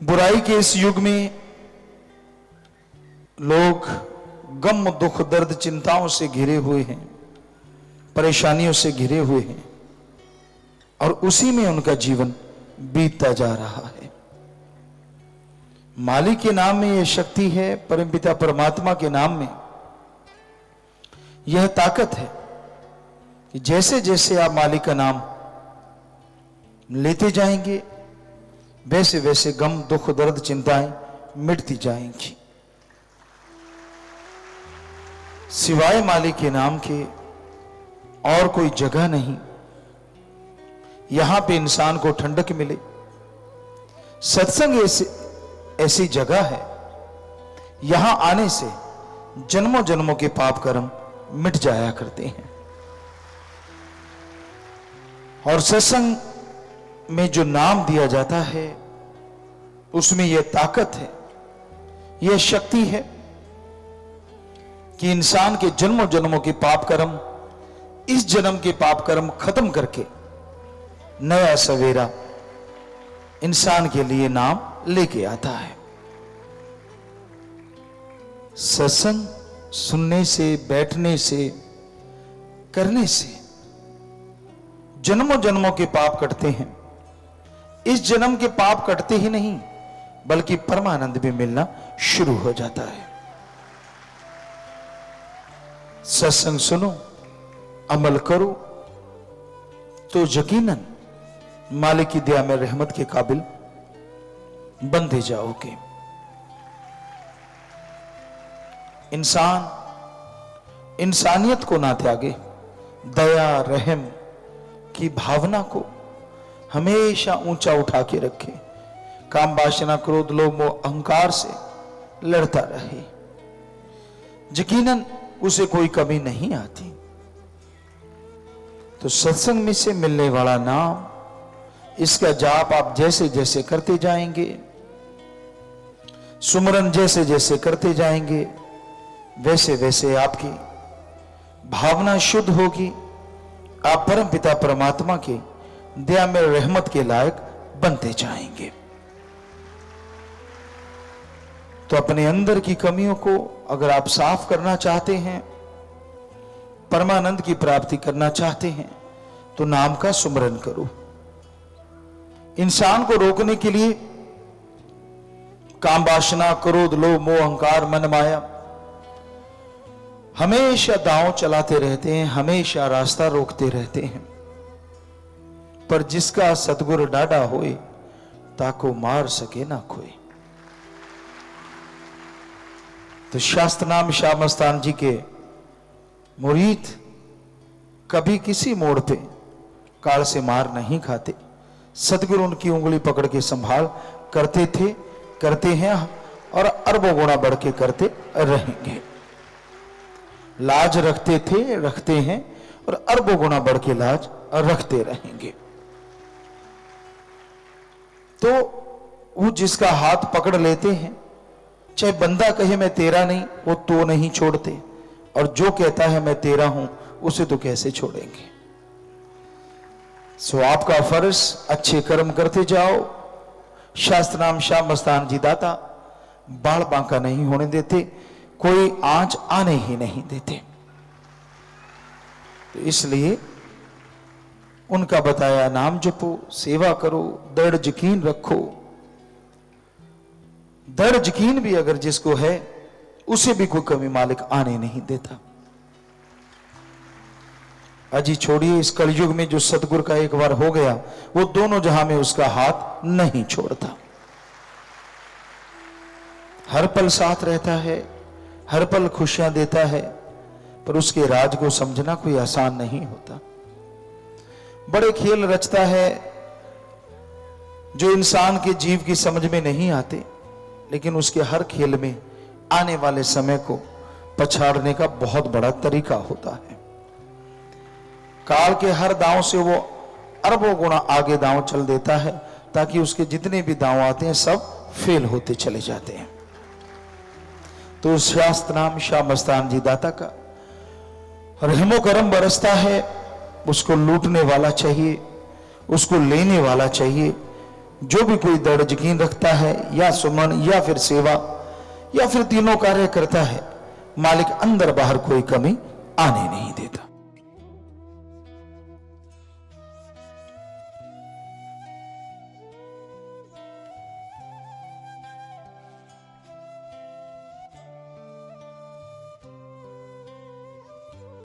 बुराई के इस युग में लोग गम, दुख, दर्द, चिंताओं से घिरे हुए हैं, परेशानियों से घिरे हुए हैं और उसी में उनका जीवन बीतता जा रहा है। मालिक के नाम में यह शक्ति है, परमपिता परमात्मा के नाम में यह ताकत है कि जैसे जैसे आप मालिक का नाम लेते जाएंगे वैसे वैसे गम, दुख, दर्द, चिंताएं मिटती जाएंगी। सिवाय मालिक के नाम के और कोई जगह नहीं यहां पे इंसान को ठंडक मिले। सत्संग ऐसी जगह है, यहां आने से जन्मों जन्मों के पाप कर्म मिट जाया करते हैं। और सत्संग में जो नाम दिया जाता है उसमें यह ताकत है, यह शक्ति है कि इंसान के जन्मों जन्मों के पाप कर्म, इस जन्म के पाप कर्म खत्म करके नया सवेरा इंसान के लिए नाम लेके आता है। सत्संग सुनने से, बैठने से, करने से जन्मों जन्मों के पाप कटते हैं। इस जन्म के पाप कटते ही नहीं बल्कि परमानंद भी मिलना शुरू हो जाता है। सत्संग सुनो, अमल करो तो यकीनन मालिक की दया में रहमत के काबिल बनते जाओगे। इंसान इंसानियत को ना त्यागे, दया, रहम की भावना को हमेशा ऊंचा उठा के रखे, काम, वासना, क्रोध, लोभ, मोह, अहंकार से लड़ता रहे, यकीनन उसे कोई कमी नहीं आती। तो सत्संग में से मिलने वाला नाम, इसका जाप आप जैसे जैसे करते जाएंगे, सुमरन जैसे जैसे करते जाएंगे वैसे वैसे आपकी भावना शुद्ध होगी, आप परम पिता परमात्मा के दया में रहमत के लायक बनते जाएंगे। तो अपने अंदर की कमियों को अगर आप साफ करना चाहते हैं, परमानंद की प्राप्ति करना चाहते हैं तो नाम का सुमरन करो। इंसान को रोकने के लिए काम, वासना, क्रोध, लोभ, मोह, अहंकार, मन, माया हमेशा दांव चलाते रहते हैं, हमेशा रास्ता रोकते रहते हैं। पर जिसका सतगुरु डाढ़ा होए ताको मार सके ना कोई। तो शास्त्र नाम शाह मस्तान जी के मुरीद कभी किसी मोड़ पे काल से मार नहीं खाते। सतगुरु उनकी उंगली पकड़ के संभाल करते थे, करते हैं और अरबों गुना बढ़ के करते रहेंगे। लाज रखते थे, रखते हैं और अरबों गुना बढ़ के लाज रखते रहेंगे। तो वो जिसका हाथ पकड़ लेते हैं, चाहे बंदा कहे मैं तेरा नहीं, वो तो नहीं छोड़ते, और जो कहता है मैं तेरा हूं उसे तो कैसे छोड़ेंगे। सो आपका फर्ज अच्छे कर्म करते जाओ। शास्त्र नाम शाह मस्तान जी दाता बाल बांका नहीं होने देते, कोई आंच आने ही नहीं देते। तो इसलिए उनका बताया नाम जपो, सेवा करो, दृढ़ यकीन रखो। दृढ़ यकीन भी अगर जिसको है उसे भी कोई कमी मालिक आने नहीं देता। अजी छोड़िए, इस कलयुग में जो सतगुरु का एक बार हो गया वो दोनों जहां में उसका हाथ नहीं छोड़ता। हर पल साथ रहता है, हर पल खुशियां देता है, पर उसके राज को समझना कोई आसान नहीं होता। बड़े खेल रचता है जो इंसान के जीव की समझ में नहीं आते, लेकिन उसके हर खेल में आने वाले समय को पछाड़ने का बहुत बड़ा तरीका होता है। काल के हर दांव से वो अरबों गुना आगे दांव चल देता है ताकि उसके जितने भी दांव आते हैं सब फेल होते चले जाते हैं। तो शास्त्र नाम शाह मस्तान जी दाता का रहमो करम बरसता है। उसको लूटने वाला चाहिए, उसको लेने वाला चाहिए, जो भी कोई दृढ़ यकीन रखता है, या सुमन या फिर सेवा या फिर तीनों कार्य करता है, मालिक अंदर बाहर कोई कमी आने नहीं देता।